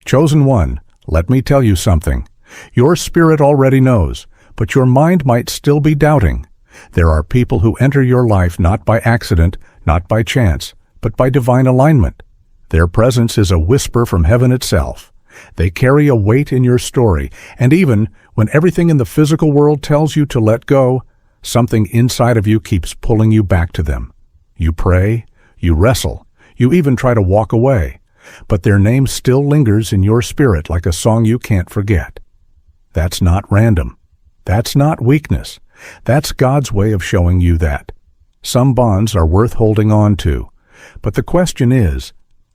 Chosen one, let me tell you something. Your spirit already knows, but your mind might still be doubting. There are people who enter your life not by accident, not by chance, but by divine alignment. Their presence is a whisper from heaven itself. They carry a weight in your story, and even when everything in the physical world tells you to let go, something inside of you keeps pulling you back to them. You pray, you wrestle, you even try to walk away, but their name still lingers in your spirit like a song you can't forget. That's not random. That's not weakness. That's God's way of showing you that. Some bonds are worth holding on to, but the question is,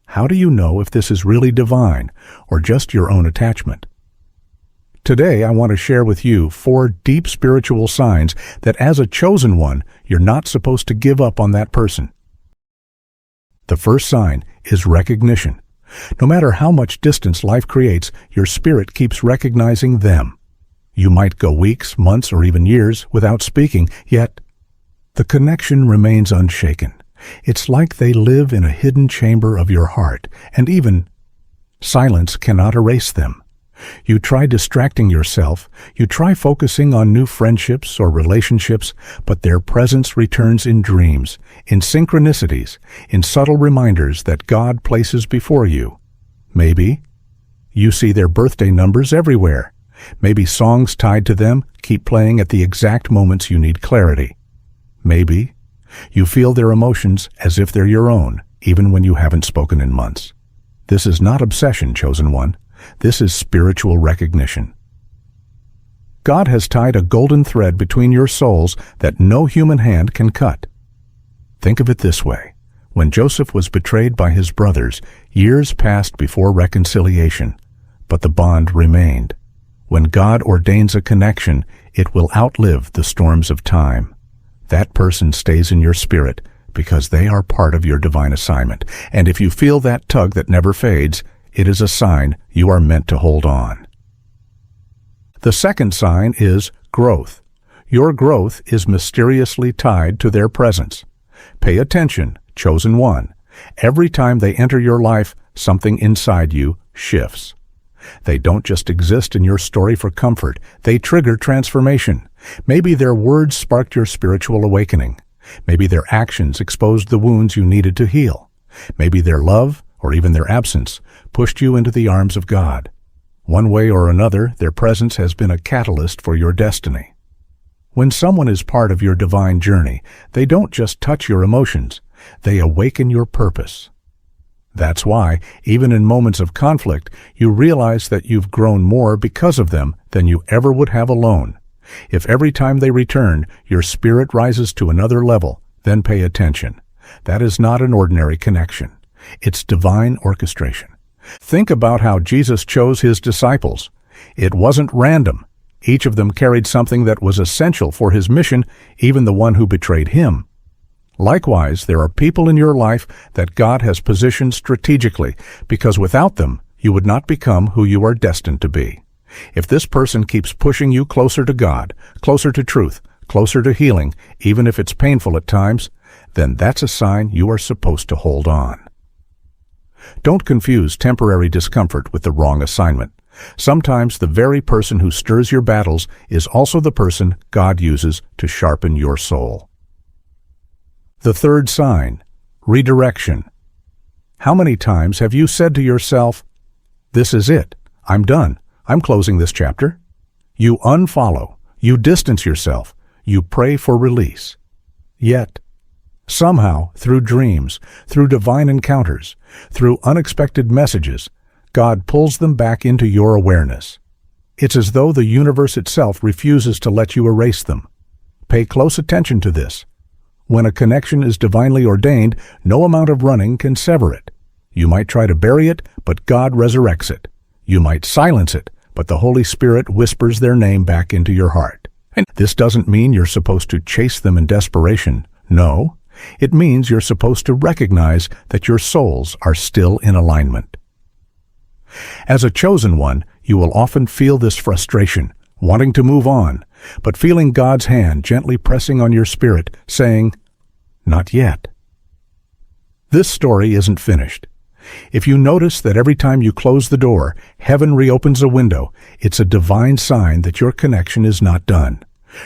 how do you know if this is really divine or just your own attachment? Today, I want to share with you 4 deep spiritual signs that as a chosen one, you're not supposed to give up on that person. The first sign is recognition. No matter how much distance life creates, your spirit keeps recognizing them. You might go weeks, months, or even years without speaking, yet the connection remains unshaken. It's like they live in a hidden chamber of your heart, and even silence cannot erase them. You try distracting yourself, you try focusing on new friendships or relationships, but their presence returns in dreams, in synchronicities, in subtle reminders that God places before you. Maybe you see their birthday numbers everywhere. Maybe songs tied to them keep playing at the exact moments you need clarity. Maybe you feel their emotions as if they're your own, even when you haven't spoken in months. This is not obsession, chosen one. This is spiritual recognition. God has tied a golden thread between your souls that no human hand can cut. Think of it this way. When Joseph was betrayed by his brothers, years passed before reconciliation, but the bond remained. When God ordains a connection, it will outlive the storms of time. That person stays in your spirit because they are part of your divine assignment. And if you feel that tug that never fades, it is a sign you are meant to hold on. The second sign is growth. Your growth is mysteriously tied to their presence. Pay attention, chosen one. Every time they enter your life, something inside you shifts. They don't just exist in your story for comfort. They trigger transformation. Maybe their words sparked your spiritual awakening. Maybe their actions exposed the wounds you needed to heal. Maybe their love, or even their absence, pushed you into the arms of God. One way or another, their presence has been a catalyst for your destiny. When someone is part of your divine journey, they don't just touch your emotions. They awaken your purpose. That's why, even in moments of conflict, you realize that you've grown more because of them than you ever would have alone. If every time they return, your spirit rises to another level, then pay attention. That is not an ordinary connection. It's divine orchestration. Think about how Jesus chose his disciples. It wasn't random. Each of them carried something that was essential for his mission, even the one who betrayed him. Likewise, there are people in your life that God has positioned strategically, because without them, you would not become who you are destined to be. If this person keeps pushing you closer to God, closer to truth, closer to healing, even if it's painful at times, then that's a sign you are supposed to hold on. Don't confuse temporary discomfort with the wrong assignment. Sometimes the very person who stirs your battles is also the person God uses to sharpen your soul. The third sign, redirection. How many times have you said to yourself, "This is it. I'm done. I'm closing this chapter"? You unfollow. You distance yourself. You pray for release. Yet, somehow, through dreams, through divine encounters, through unexpected messages, God pulls them back into your awareness. It's as though the universe itself refuses to let you erase them. Pay close attention to this. When a connection is divinely ordained, no amount of running can sever it. You might try to bury it, but God resurrects it. You might silence it, but the Holy Spirit whispers their name back into your heart. And this doesn't mean you're supposed to chase them in desperation. No, it means you're supposed to recognize that your souls are still in alignment. As a chosen one, you will often feel this frustration, wanting to move on, but feeling God's hand gently pressing on your spirit, saying, "Not yet." This story isn't finished. If you notice that every time you close the door, heaven reopens a window, it's a divine sign that your connection is not done.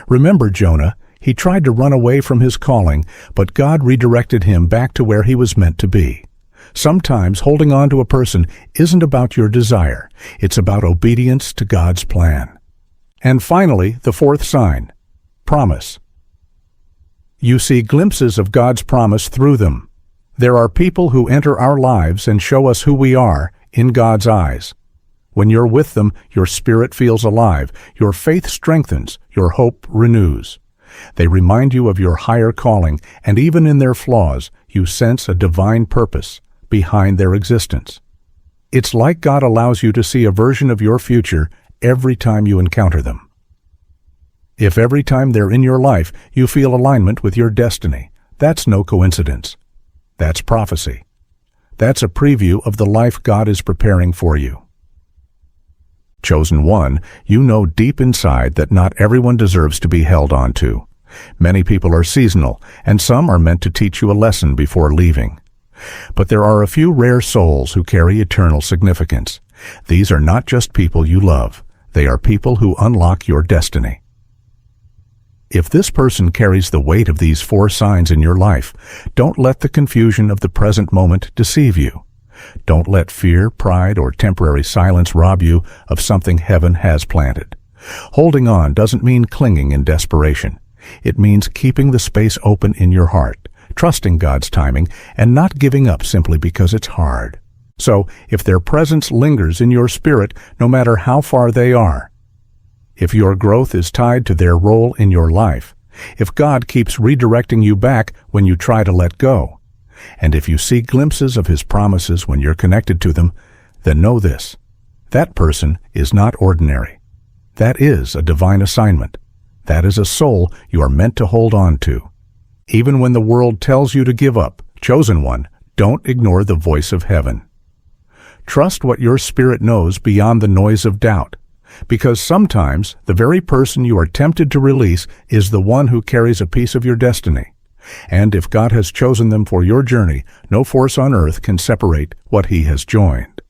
Remember Jonah, he tried to run away from his calling, but God redirected him back to where he was meant to be. Sometimes holding on to a person isn't about your desire, it's about obedience to God's plan. And finally, the fourth sign, promise. You see glimpses of God's promise through them. There are people who enter our lives and show us who we are in God's eyes. When you're with them, your spirit feels alive, your faith strengthens, your hope renews. They remind you of your higher calling, and even in their flaws, you sense a divine purpose behind their existence. It's like God allows you to see a version of your future every time you encounter them. If every time they're in your life you feel alignment with your destiny, that's no coincidence. That's prophecy. That's a preview of the life God is preparing for you. Chosen one, you know deep inside that not everyone deserves to be held on to. Many people are seasonal, and some are meant to teach you a lesson before leaving. But there are a few rare souls who carry eternal significance. These are not just people you love. They are people who unlock your destiny. If this person carries the weight of these four signs in your life, don't let the confusion of the present moment deceive you. Don't let fear, pride, or temporary silence rob you of something heaven has planted. Holding on doesn't mean clinging in desperation. It means keeping the space open in your heart, trusting God's timing, and not giving up simply because it's hard. So, if their presence lingers in your spirit, no matter how far they are, if your growth is tied to their role in your life, if God keeps redirecting you back when you try to let go, and if you see glimpses of His promises when you're connected to them, then know this: that person is not ordinary. That is a divine assignment. That is a soul you are meant to hold on to. Even when the world tells you to give up, chosen one, don't ignore the voice of heaven. Trust what your spirit knows beyond the noise of doubt, because sometimes the very person you are tempted to release is the one who carries a piece of your destiny. And if God has chosen them for your journey, no force on earth can separate what He has joined.